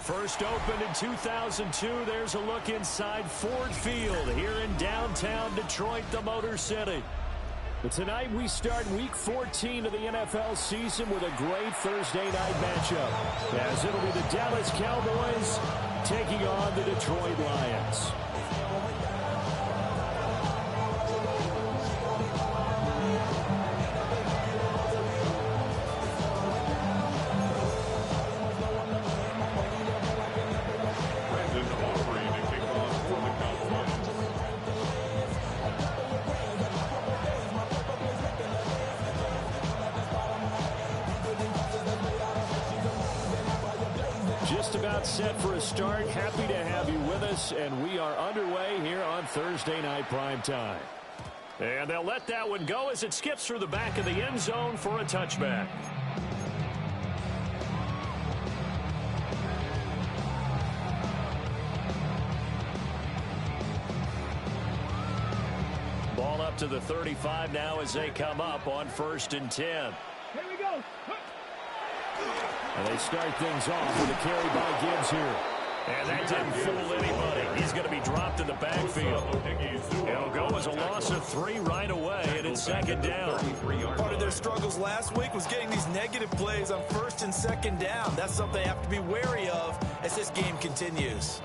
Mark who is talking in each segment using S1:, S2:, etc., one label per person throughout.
S1: First opened in 2002, there's a look inside Ford Field here in downtown Detroit, the Motor City. But tonight we start Week 14 of the NFL season with a great Thursday night matchup, as it'll be the Dallas Cowboys taking on the Detroit Lions. Just about set for a start. Happy to have you with us, and we are underway here on Thursday Night Primetime. And they'll let that one go as it skips through the back of the end zone for a touchback. Ball up to the 35 now as they come up on 1st and 10.
S2: Here we go.
S1: And they start things off with a carry by Gibbs here. And that didn't fool anybody. He's going to be dropped in the backfield. It'll go as a loss of 3 right away, and it's 2nd down.
S3: Part of their struggles last week was getting these negative plays on 1st and 2nd down. That's something they have to be wary of as this game continues.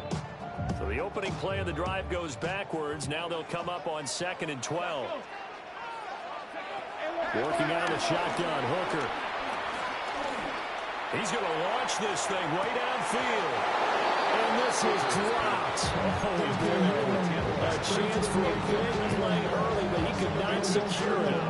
S1: So the opening play of the drive goes backwards. Now they'll come up on 2nd and 12. Working out of the shotgun, Hooker. He's going to launch this thing way downfield. And this is dropped. Oh, boy. A chance for a big play early, but he could not secure it.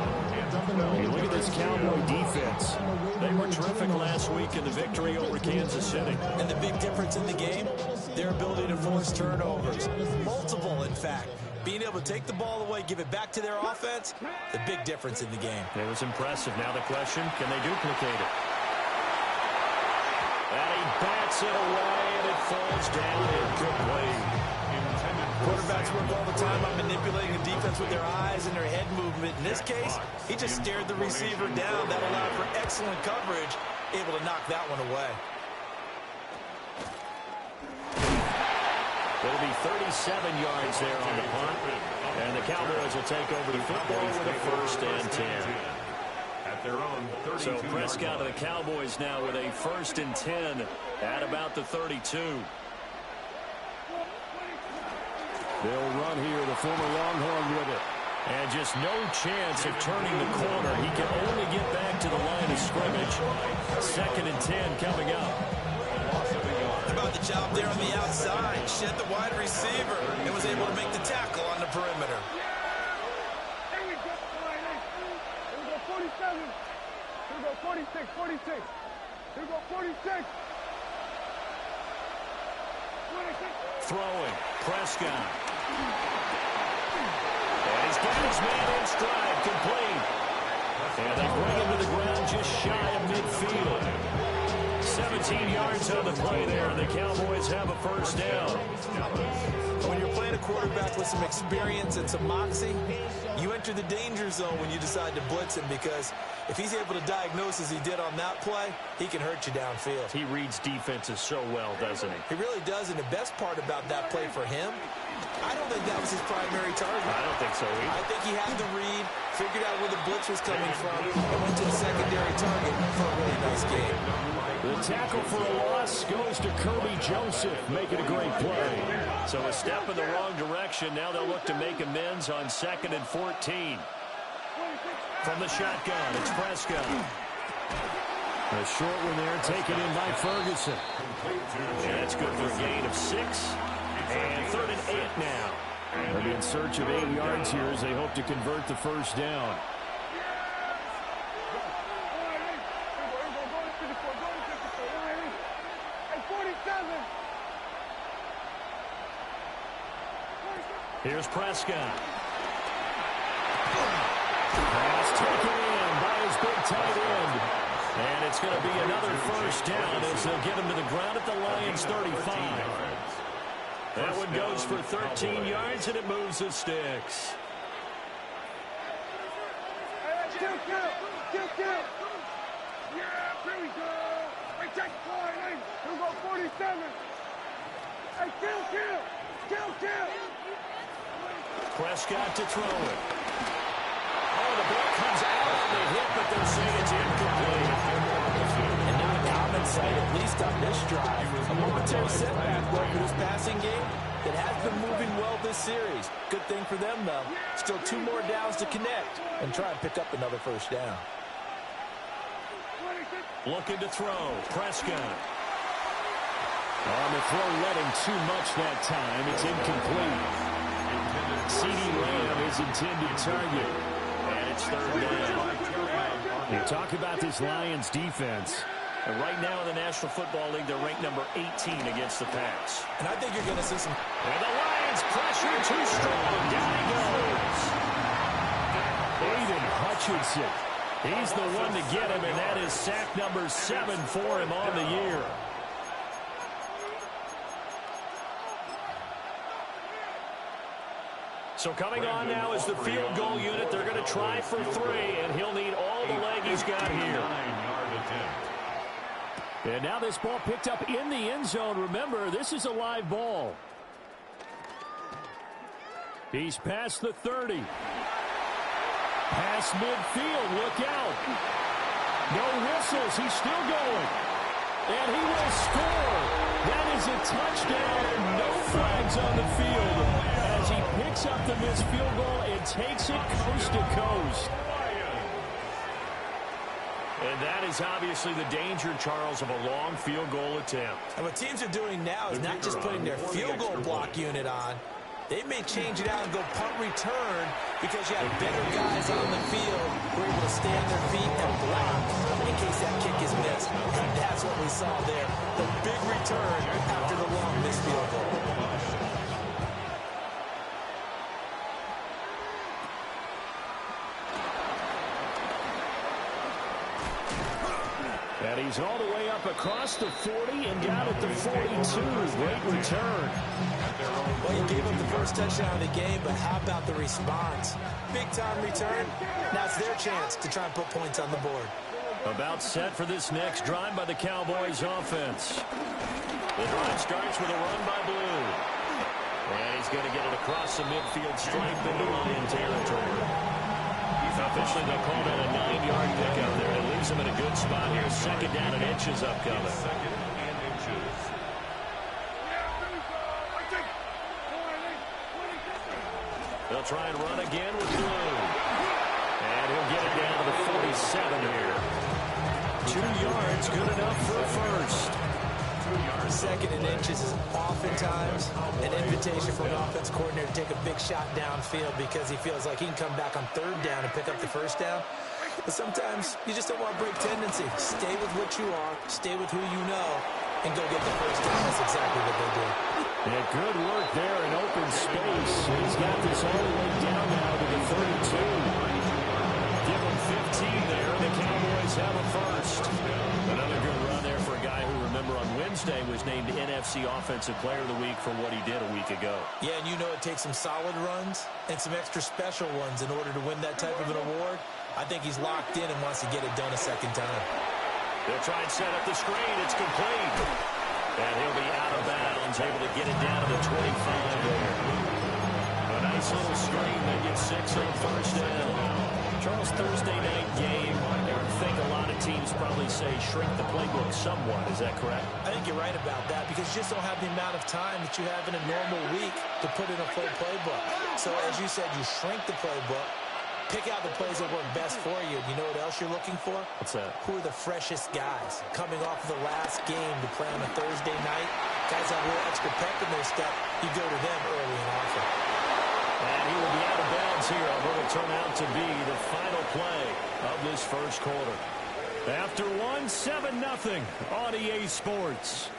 S1: Hey, look at this Cowboy defense. They were terrific last week in the victory over Kansas City.
S3: And the big difference in the game, their ability to force turnovers. Multiple, in fact. Being able to take the ball away, give it back to their offense, the big difference in the game.
S1: It was impressive. Now the question, can they duplicate it? And he bats it away, and it falls down incomplete.
S3: Quarterbacks work all the time on manipulating the defense with their eyes and their head movement. In this case, he just stared the receiver down. That allowed for excellent coverage, able to knock that one away.
S1: It'll be 37 yards there on the punt. And the Cowboys will take over the football with a 1st and 10. So Prescott of the Cowboys now with a 1st and 10 at about the 32. They'll run here, the former Longhorn with it. And just no chance of turning the corner. He can only get back to the line of scrimmage. 2nd and 10 coming up.
S3: About the job there on the outside. Shed the wide receiver and was able to make the tackle on the perimeter.
S2: Here we go. 47. Here we go, 46, 46. Here we go, 46. 46.
S1: Throwing. Prescott. And he's got his man in stride. Complete. And they bring him to the ground just shy of midfield. 17 yards on the play there. The Cowboys have a 1st down.
S3: When you're playing a quarterback with some experience and some moxie, you enter the danger zone when you decide to blitz him, because if he's able to diagnose as he did on that play, he can hurt you downfield.
S1: He reads defenses so well, doesn't he?
S3: He really does, and the best part about that play for him, I don't think that was his primary target.
S1: I don't think so either.
S3: I think he had the read, figured out where the blitz was coming from, and went to the secondary target for a really nice game.
S1: The tackle for a loss goes to Kirby Joseph, making a great play. So a step in the wrong direction. Now they'll look to make amends on 2nd and 14. From the shotgun, it's Prescott. A short one there, taken in by Ferguson. And that's good for a gain of 6. And 3rd and 8 now. They'll be in search of 8 yards here as they hope to convert the 1st down. Here's Prescott. Pass taken in by his big tight end. And it's It's going to be another first down as they'll get him to the ground at the Lions' 35. That one goes for 13 yards, and it moves the sticks.
S2: Kill. Yeah, here we go. Hey, check fly, hey. Here we go, 47. Hey, kill.
S1: Prescott to throw it. Oh, the ball comes out on the hit, but they'll say it's incomplete.
S3: And not a common sight, at least on this drive. A momentary setback, though, for this passing game. It has been moving well this series. Good thing for them, though. Still 2 more downs to connect and try and pick up another first down.
S1: Looking to throw. Prescott. On the throw, letting too much that time. It's incomplete. CeeDee Lamb is intended target. And it's third down. You talk about this Lions defense. And right now in the National Football League, they're ranked number 18 against the pass.
S3: And I think you're going to see some...
S1: And the Lions pressure too strong. Down he goes. Aiden Hutchinson. He's the one to get him, and that is sack number 7 for him on the year. So coming on now is the field goal unit. They're going to try for 3, and he'll need all the leg he's got here. And now this ball picked up in the end zone. Remember, this is a live ball. He's past the 30. Past midfield. Look out. No whistles. He's still going. And he will score. That is a touchdown and no flags on the field as he picks up the missed field goal and takes it coast to coast. And that is obviously the danger, Charles, of a long field goal attempt.
S3: And what teams are doing now is not just putting their field goal block unit on. They may change it out and go punt return because you have better guys on the field who are able to stay on their feet and block in case that kick is missed. And that's what we saw there. The big return after the long missed field goal.
S1: And he's all the way up across the 40 and down at the 42. Great return.
S3: Well, he gave up the first touchdown of the game, but how about the response? Big-time return. Now it's their chance to try and put points on the board.
S1: About set for this next drive by the Cowboys offense. The drive starts with a run by Blue. And he's going to get it across the midfield stripe into Lion territory. Officially, they'll call that a 9-yard pickup there. It leaves him in a good spot here. Second down and inches upcoming. They'll try and run again with Blue. And he'll get it down to the 47 here. 2 yards, good enough for a first.
S3: Second and inches is oftentimes an invitation for an offense coordinator to take a big shot downfield because he feels like he can come back on third down and pick up the first down. But sometimes you just don't want to break tendency. Stay with what you are, stay with who you know, and go get the first down. That's exactly what they did.
S1: Yeah, good work there in open space. He's got this all the way down now to the 32. Give him 15 there. The Cowboys have a first. Another good run there for a guy who, remember, on Wednesday was named NFC Offensive Player of the Week for what he did a week ago.
S3: Yeah, and you know it takes some solid runs and some extra special ones in order to win that type of an award. I think he's locked in and wants to get it done a second time.
S1: They'll try and set up the screen. It's complete. And he'll be out of bounds, able to get it down to the 25 there. A nice little screen. They get 6 on first down. Charles, Thursday night game. I think a lot of teams probably say shrink the playbook somewhat. Is that correct?
S3: I think you're right about that because you just don't have the amount of time that you have in a normal week to put in a full playbook. So as you said, you shrink the playbook, pick out the plays that work best for you. You know what else you're looking for?
S1: What's that?
S3: Who are the freshest guys coming off of the last game to play on a Thursday night? Guys have a little extra pep in their step. You go to them early and often.
S1: And he will be out of bounds here on what will turn out to be the final play of this first quarter. After 7-0 on EA Sports.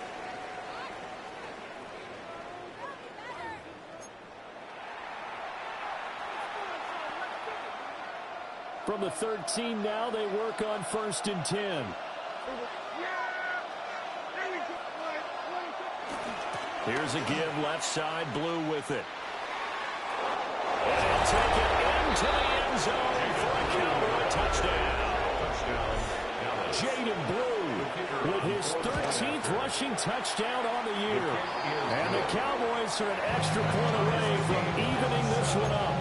S1: From the 13 now, they work on 1st and 10. Here's a give, left side, Blue with it. And he'll take it into the end zone for a Cowboy touchdown. Jaden Blue with his 13th rushing touchdown on the year. And the Cowboys are an extra point away from evening this one up.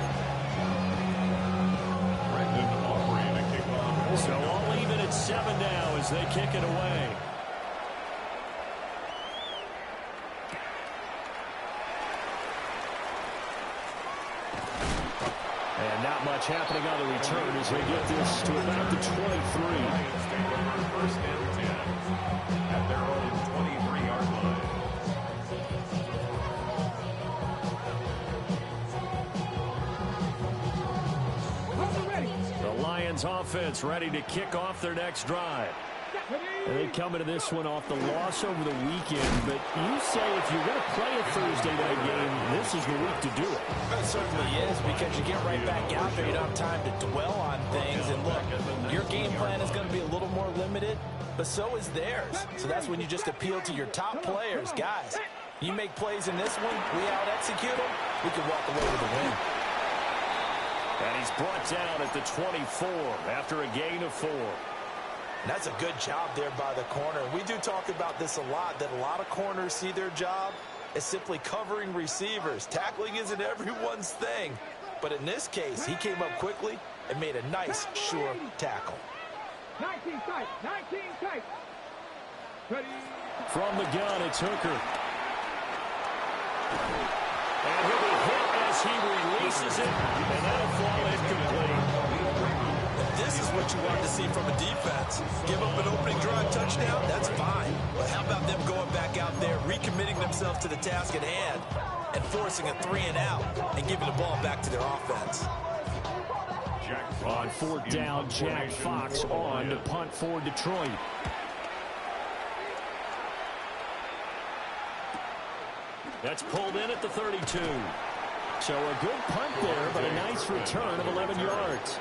S1: So all even at 7 now as they kick it away. And not much happening on the return as they get this to about the 23.
S4: First and 10 at their own 23-yard line.
S1: The Lions offense ready to kick off their next drive. They come into this one off the loss over the weekend, but you say if you're going to play a Thursday night game, this is the week to do it.
S3: It certainly is, because you get right back out there. You don't have time to dwell on things. And look, your game plan is going to be a little more limited, but so is theirs. So that's when you just appeal to your top players. Guys, you make plays in this one, we out-execute them, we can walk away with a win.
S1: And he's brought down at the 24 after a gain of 4.
S3: And that's a good job there by the corner. We do talk about this a lot, that a lot of corners see their job as simply covering receivers. Tackling isn't everyone's thing. But in this case, he came up quickly and made a nice, sure tackle.
S2: 19 tight, 19 tight. Ready.
S1: From the gun, it's Hooker. And he'll be hit as he releases it, and that'll fall incomplete.
S3: This is what you want to see from a defense. Give up an opening drive touchdown, that's fine. But how about them going back out there, recommitting themselves to the task at hand, and forcing a 3-and-out, and giving the ball back to their offense.
S1: On 4th down, Jack Fox on to punt for Detroit. That's pulled in at the 32. So a good punt there, but a nice return of 11 yards.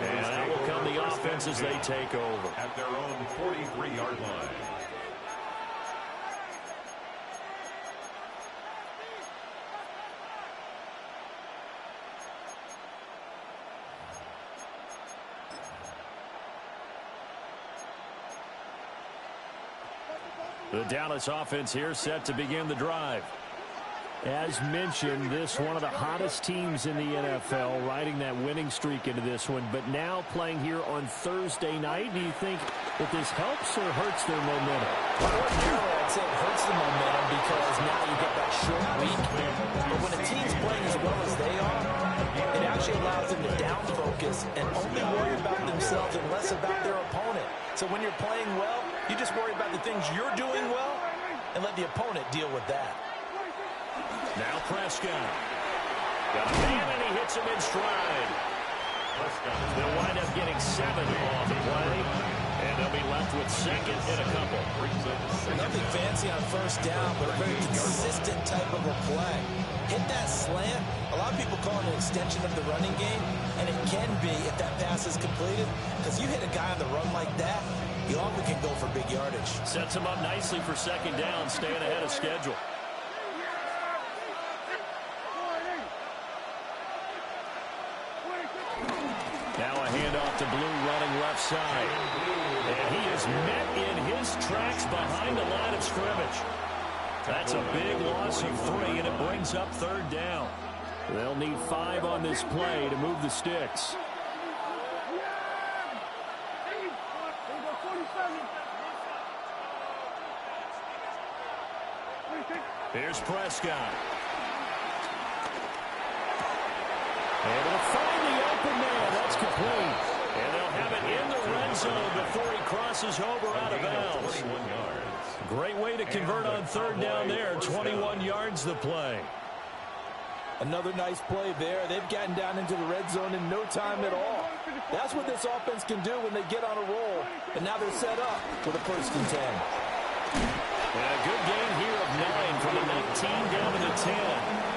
S1: And that will come the offense as they take over.
S4: At their own 43-yard line.
S1: The Dallas offense here set to begin the drive. As mentioned, this one of the hottest teams in the NFL, riding that winning streak into this one, but now playing here on Thursday night. Do you think that this helps or hurts their momentum?
S3: Well, ordinarily, I'd say it hurts the momentum because now you get that short week. But when a team's playing as well as they are, it actually allows them to down focus and only worry about themselves and less about their opponent. So when you're playing well, you just worry about the things you're doing well and let the opponent deal with that.
S1: Now Prescott. Got a man, and he hits him in stride. They'll wind up getting 7 on the play, and they'll be left with second and a couple.
S3: Nothing fancy on first down, but a very consistent type of a play. Hit that slant. A lot of people call it an extension of the running game, and it can be if that pass is completed, because you hit a guy on the run like that, you often can go for big yardage.
S1: Sets him up nicely for second down, staying ahead of schedule. Now a handoff to Blue running left side. And he is met in his tracks behind the line of scrimmage. That's a big loss of 3, and it brings up 3rd down. They'll need 5 on this play to move the sticks. Here's Prescott. Able to find the open man. That's complete. And they'll have it in the red zone before he crosses over out of bounds. Great way to convert on 3rd down there. 21 yards the play.
S3: Another nice play there. They've gotten down into the red zone in no time at all. That's what this offense can do when they get on a roll. And now they're set up for the 1st and 10.
S1: And a good gain here of 9 from the 19 down to the 10.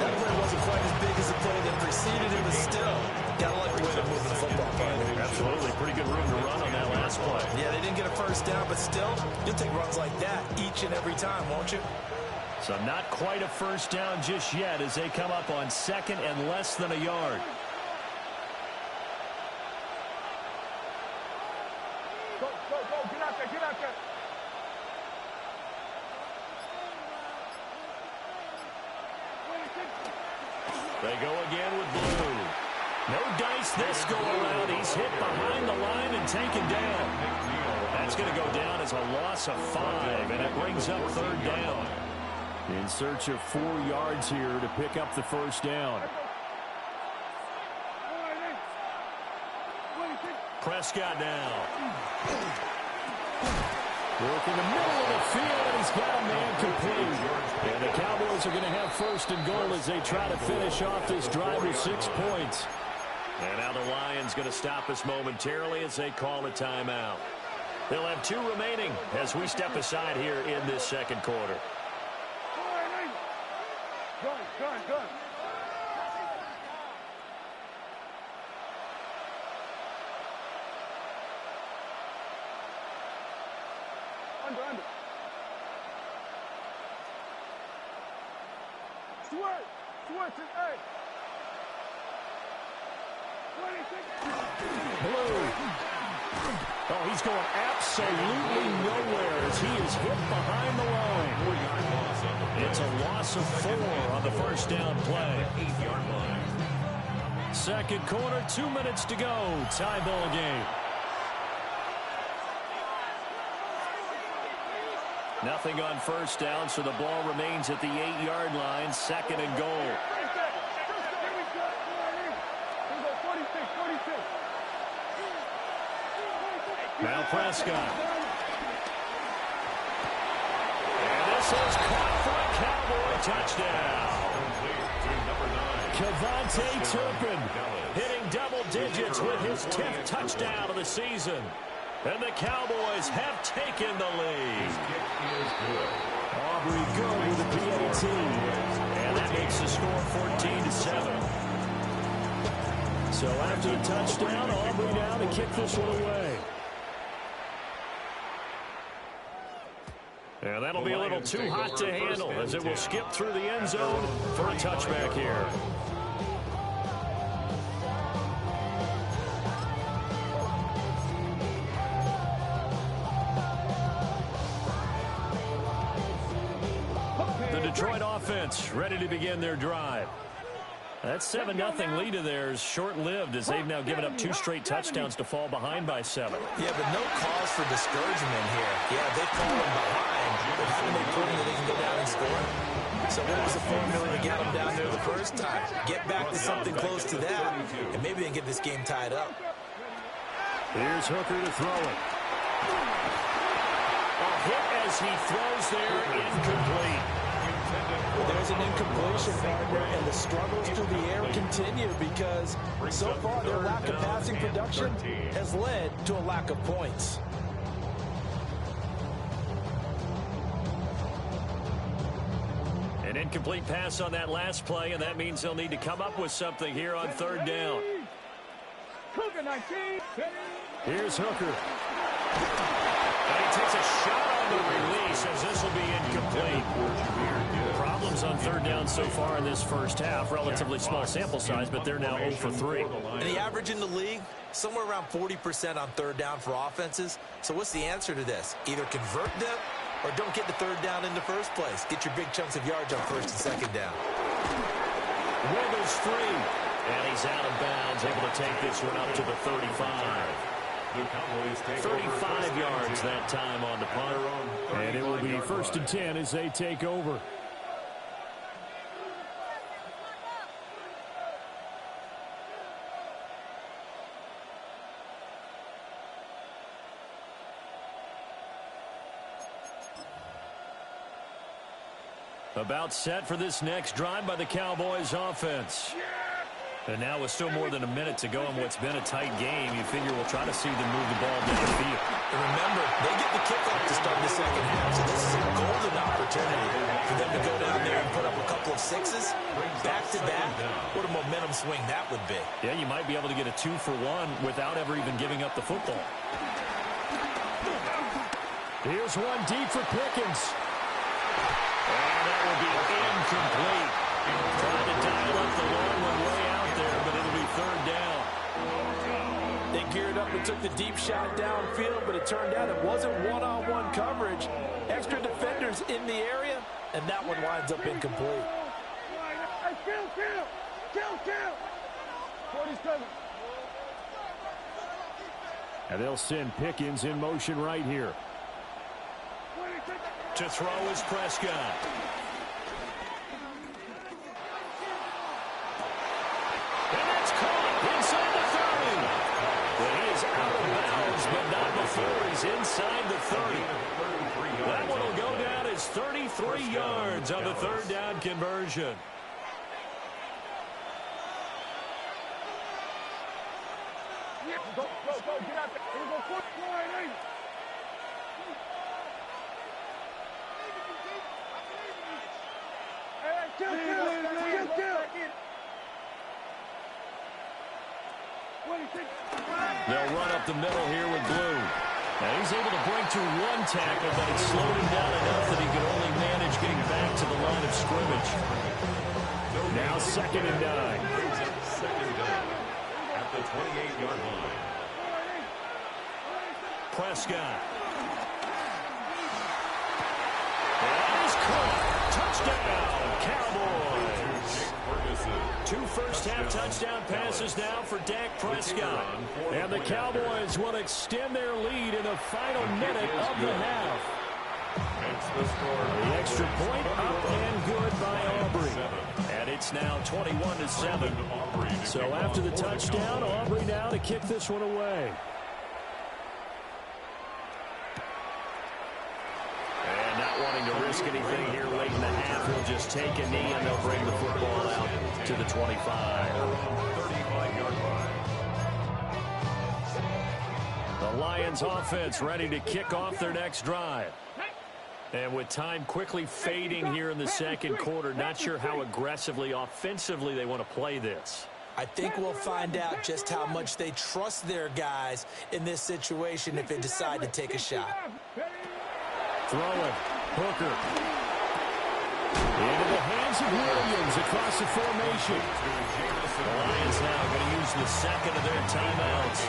S3: That play wasn't quite as big as the play that preceded it, but still, gotta like the way they're moving the football, partner.
S1: Absolutely. Pretty good room to run on that last last play.
S3: Yeah, they didn't get a first down, but still, you'll take runs like that each and every time, won't you?
S1: So not quite a first down just yet as they come up on second and less than a yard.
S2: Go, go, go. Get out there, get out there.
S1: They go again with Blue. No dice this go around. He's hit behind the line and taken down. That's going to go down as a loss of 5, and it brings up third down. In search of 4 yards here to pick up the first down. Prescott now. Work in the middle of the field, and he's got a man complete. And the Cowboys are going to have first and goal as they try to finish off this drive with 6 points. And now the Lions going to stop us momentarily as they call a timeout. They'll have 2 remaining as we step aside here in this second quarter.
S2: Good. Under. Switch it, hey. 26.
S1: Blue. Oh, he's going absolutely nowhere as he is hit behind the line. It's a loss of 4 on the first down play. 8-yard line. Second quarter, 2 minutes to go. Tie ball game. Nothing on first down, so the ball remains at the 8-yard line. Second and goal. Now Prescott. And this is caught for a Cowboy touchdown. Kevontae Turpin hitting double digits with his 10th touchdown of the season. And the Cowboys have taken the lead. Aubrey good with the PAT. And that makes the score 14-7. So after the touchdown, Aubrey now to kick this one away. And that'll be a little too hot to handle as it will skip through the end zone for a touchback here. The Detroit offense ready to begin their drive. That 7-0 lead of theirs short-lived as they've now given up 2 straight touchdowns to fall behind by 7.
S3: Yeah, but no cause for discouragement here. Yeah, they've fallen behind, but haven't they proven that they can go down and score? So what was the formula to get them down there the first time? Get back to something close to that, and maybe they can get this game tied up.
S1: Here's Hooker to throw it. A hit as he throws there, incomplete.
S5: Well, there's an incompletion, partner, and the struggles through the air continue because so far their lack of passing production has led to a lack of points.
S1: An incomplete pass on that last play, and that means they'll need to come up with something here on third down. Here's Hooker. And he takes a shot on the release as this will be incomplete. Problems on third down so far in this first half. Relatively small sample size, but they're now 0 for 3.
S3: And the average in the league, somewhere around 40% on third down for offenses. So what's the answer to this? Either convert them or don't get the third down in the first place. Get your big chunks of yards on first and second down.
S1: Wiggles free. And he's out of bounds, able to take this one up to the 35. 35 yards that time on the punt. And it will be 1st and 10 as they take over. About set for this next drive by the Cowboys offense. And now with still more than a minute to go in what's been a tight game, you figure we'll try to see them move the ball down the field.
S3: And remember, they get the kickoff to start the second half, so this is a golden opportunity for them to go down there and put up a couple of sixes back-to-back. What a momentum swing that would be.
S1: Yeah, you might be able to get a 2-for-1 without ever even giving up the football. Here's one deep for Pickens. And that will be incomplete. Trying to dial up the long one way out there, but it'll be third down.
S5: They geared up and took the deep shot downfield, but it turned out it wasn't one-on-one coverage. Extra defenders in the area, and that one winds up incomplete.
S2: Kill! 47.
S1: And they'll send Pickens in motion right here. To throw is Prescott. And that's caught inside the 30. Well, he is out of bounds, but not before he's inside the 30. That one will go down as 33 yards on the third down conversion.
S2: Go, get out there. Here we go, 49. Kill.
S1: They'll run up the middle here with Blue. Now he's able to break through one tackle, but it slowed him down enough that he could only manage getting back to the line of scrimmage. Now 2nd and 9.
S4: Second down at the 28-yard line.
S1: Prescott. That is caught. Touchdown, Cowboys. 2 first-half touchdown passes now for Dak Prescott. And the Cowboys will extend their lead in the final minute of the half. The extra point up and good by Aubrey. And it's now 21-7. So after the touchdown, Aubrey now to kick this one away. And not wanting to risk anything here late in the half, he'll just take a knee and they'll bring the football out to the 25.
S4: 35-yard line.
S1: The Lions offense ready to kick off their next drive. And with time quickly fading here in the second quarter, not sure how aggressively, offensively they want to play this.
S5: I think we'll find out just how much they trust their guys in this situation if they decide to take a shot.
S1: Throwing. Hooker. Into the hands of Williams across the formation. The Lions now going to use the second of their timeouts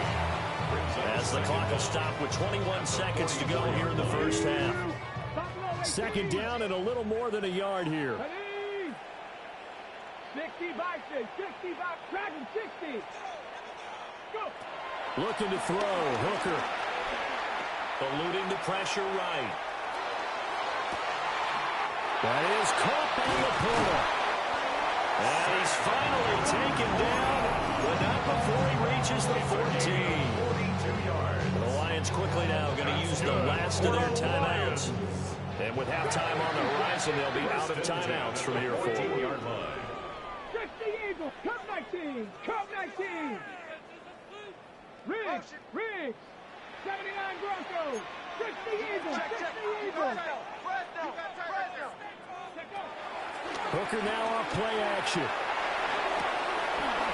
S1: as the clock will stop with 21 seconds to go here in the first half. 2nd down and a little more than a yard here.
S2: 60 back, 60. Go.
S1: Looking to throw. Hooker. Eluding the pressure right. That is caught by the portal. And he's finally taken down, but not before he reaches the 14. The Lions quickly now going to use the last of their timeouts. And with halftime on the horizon, they'll be out of timeouts from here forward.
S2: 60 Eagles, Cup 19. Riggs. 79 Broncos. 60 Eagles.
S1: Hooker now off play action.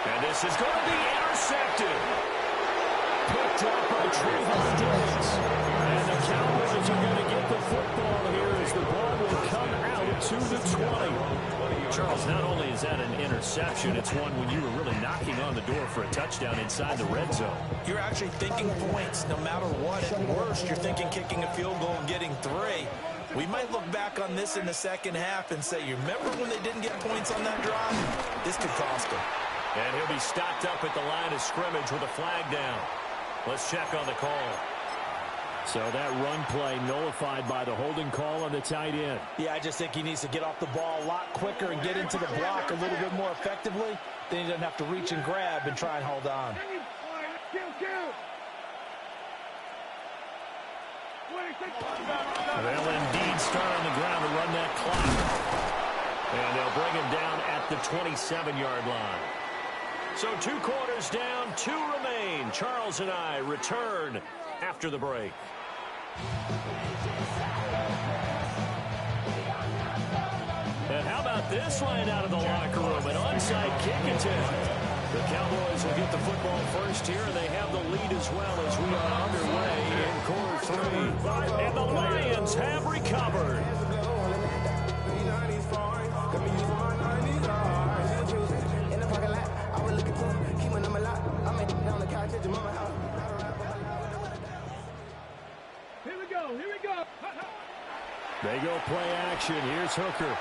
S1: And this is going to be intercepted. Picked up by Trayvon Diggs. And the Cowboys are going to get the football here as the ball will come out to the 20. Charles, not only is that an interception, it's one when you were really knocking on the door for a touchdown inside the red zone.
S5: You're actually thinking points no matter what. At worst, you're thinking kicking a field goal and getting 3. We might look back on this in the second half and say, you remember when they didn't get points on that drive? This could cost them.
S1: And he'll be stopped up at the line of scrimmage with a flag down. Let's check on the call. So that run play nullified by the holding call on the tight end.
S5: Yeah, I just think he needs to get off the ball a lot quicker and get into the block a little bit more effectively. Then he doesn't have to reach and grab and try and hold on.
S1: They'll indeed start on the ground to run that clock. And they'll bring him down at the 27-yard line. So 2 quarters down, 2 remain. Charles and I return after the break. And how about this line out of the locker room? An onside kick attempt. The Cowboys will get the football first here, and they have the lead as well as we are underway in quarter three. And the Lions have recovered.
S2: Here we go. Here we go.
S1: They go play action. Here's Hooker.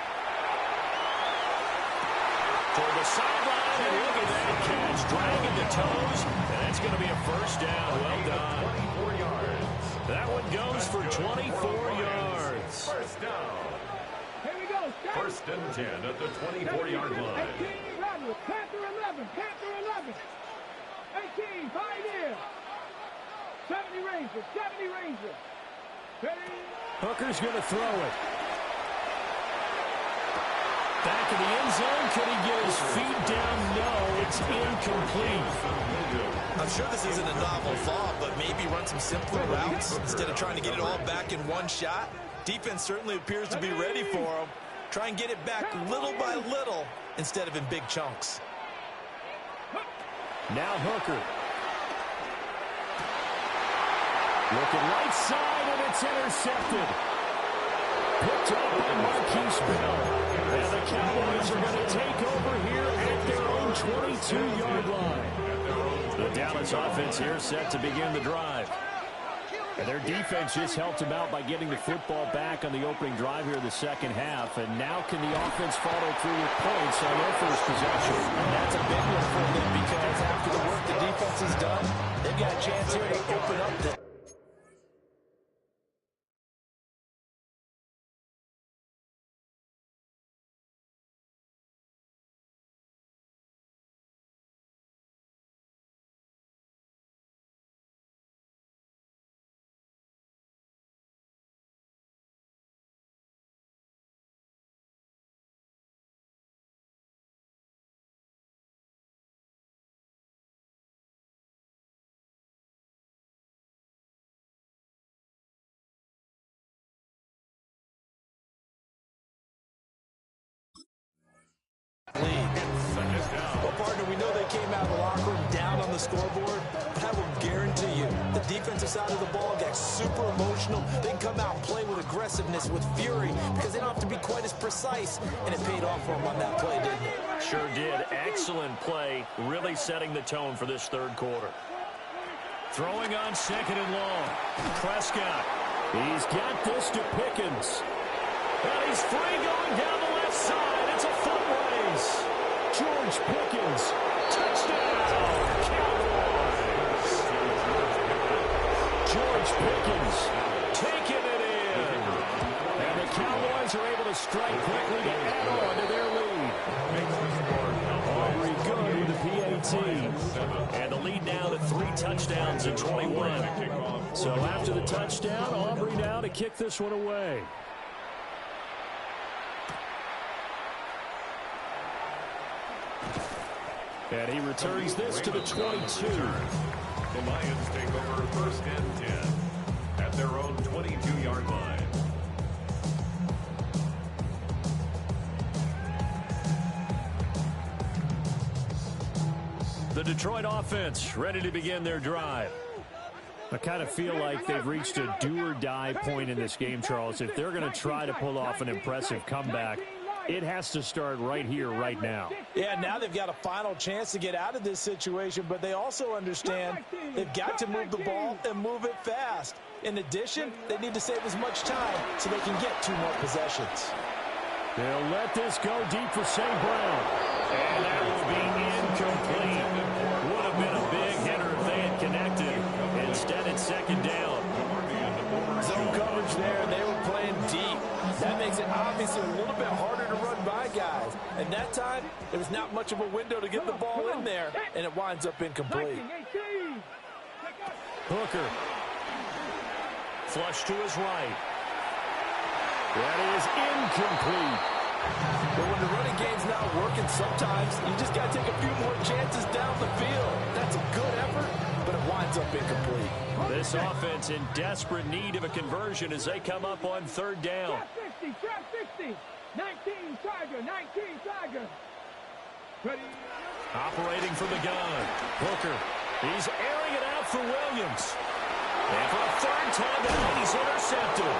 S1: Toward the sideline, and look at that catch. Dragging the toes, and that's going to be a first down. Well done. That one goes for 24 yards.
S4: First down.
S2: Here we go.
S4: First and 10 at the 24-yard line.
S2: 18, Robert. Panther 11. Panther 11. 18, Pioneer. 70 Ranger. 70 Ranger. 30.
S1: Hooker's going to throw it. Back in the end zone. Could he get his feet down? No, it's incomplete.
S5: I'm sure this isn't a novel thought, but maybe run some simpler routes instead of trying to get it all back in one shot. Defense certainly appears to be ready for him. Try and get it back little by little instead of in big chunks.
S1: Now Hooker. Looking right side, and it's intercepted. Picked up by Marquise Bell. And the Cowboys are going to take over here at their own 22-yard line. The Dallas offense here set to begin the drive. And their defense just helped them out by getting the football back on the opening drive here in the second half. And now can the offense follow through with points on their first possession?
S5: And that's a big one for them because after the work the defense has done, they've got a chance here to open up the lead. Well, partner, we know they came out of the locker room down on the scoreboard, but I will guarantee you the defensive side of the ball got super emotional. They can come out and play with aggressiveness, with fury, because they don't have to be quite as precise, and it paid off for them on that play, didn't it?
S1: Sure did. Excellent play, really setting the tone for this third quarter. Throwing on second and long. Prescott. He's got this to Pickens. And he's free going down the left side. It's a foot race. George Pickens. Touchdown, Cowboys. George Pickens taking it in. And the Cowboys are able to strike quickly to add on to their lead. Aubrey good with the PAT. And the lead now to 3 touchdowns in 21. So after the touchdown, Aubrey now to kick this one away. And he returns this to the 22.
S4: The Lions take over first and 10 at their own 22-yard line.
S1: The Detroit offense ready to begin their drive. I kind of feel like they've reached a do-or-die point in this game, Charles. If they're going to try to pull off an impressive comeback, it has to start right here, right now.
S5: Yeah, now they've got a final chance to get out of this situation, but they also understand they've got to move the ball and move it fast. In addition, they need to save as much time so they can get 2 more possessions.
S1: They'll let this go deep for St. Brown. And that will be incomplete. Would have been a big hitter if they had connected. Instead, it's second down.
S5: Zone coverage there, and they were playing deep. That makes it obviously a little bit harder to run by guys. And that time, there was not much of a window to get the ball in there, and it winds up incomplete.
S1: Hooker. Flush to his right. That is incomplete.
S5: But when the running game's not working, sometimes you just got to take a few more chances down the field. That's a good effort, but it winds up incomplete.
S1: This offense in desperate need of a conversion as they come up on third down.
S2: Trap 60. 19 Tiger. 19 Tiger. Ready.
S1: Operating from the gun. Hooker. He's airing it out for Williams. And for a third time tonight he's intercepted.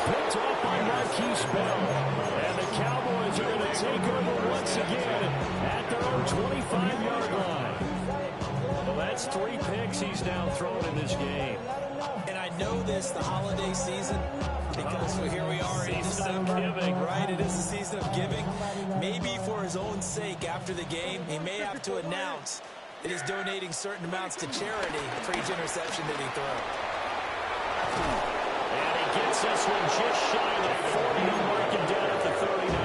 S1: Picked off by Marquise Bell. And the Cowboys are going to take over once again at their own 25-yard line. Well, that's 3 picks he's now thrown in this game.
S5: And I know this, the holiday season, because here we are in December, right? It is the season of giving. Maybe for his own sake, after the game, he may have to announce that he's donating certain amounts to charity for each interception that he throws.
S1: And he gets this one just shy of the 40 to mark him down at the 39.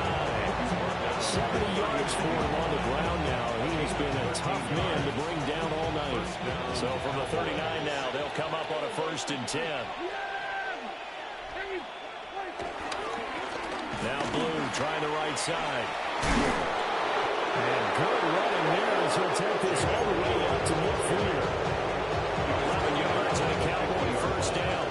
S1: 70 yards for him on the ground now. He has been a tough man to bring down all night. So from the 39 now, they'll come up on a 1st and 10. Now Blue trying the right side. And good running there as he'll take this all the way out to midfield. 11 yards and a Cowboy 1st down.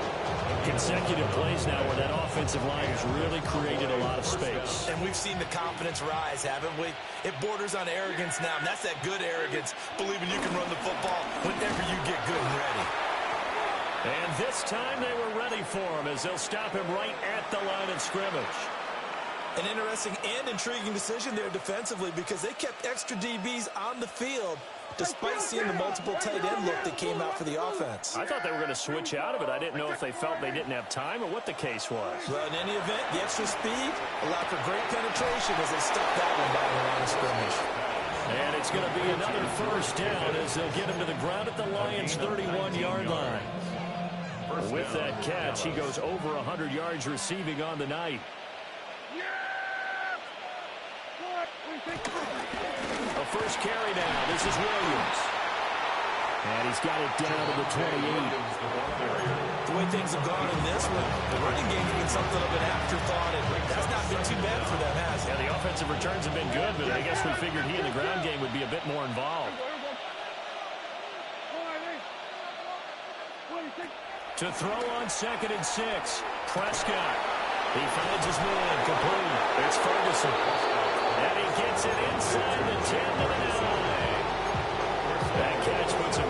S1: Consecutive plays now where that offensive line has really created a lot of space.
S5: And we've seen the confidence rise, haven't we? It borders on arrogance now, and that's that good arrogance, believing you can run the football whenever you get good and ready.
S1: And this time they were ready for him as they'll stop him right at the line of scrimmage.
S5: An interesting and intriguing decision there defensively because they kept extra DBs on the field despite seeing the multiple tight end look that came out for the offense.
S1: I thought they were going to switch out of it. I didn't know if they felt they didn't have time or what the case was.
S5: Well, in any event, the extra speed allowed for great penetration as they stuck that one by the line of scrimmage.
S1: And it's going to be another 1st down as they'll get him to the ground at the Lions' 31-yard line. With that catch, he goes over 100 yards receiving on the night. A 1st carry now. This is Williams. And he's got it down to the 28.
S5: The way things have gone in this one, the running game's been something of an afterthought, and that's not been too bad for them, has it?
S1: Yeah, the offensive returns have been good, but I guess we figured he in the ground game would be a bit more involved. To throw on 2nd and 6. Prescott. He finds his man. Complete. It's Ferguson. And he gets it inside the 10 to the 9. That catch puts him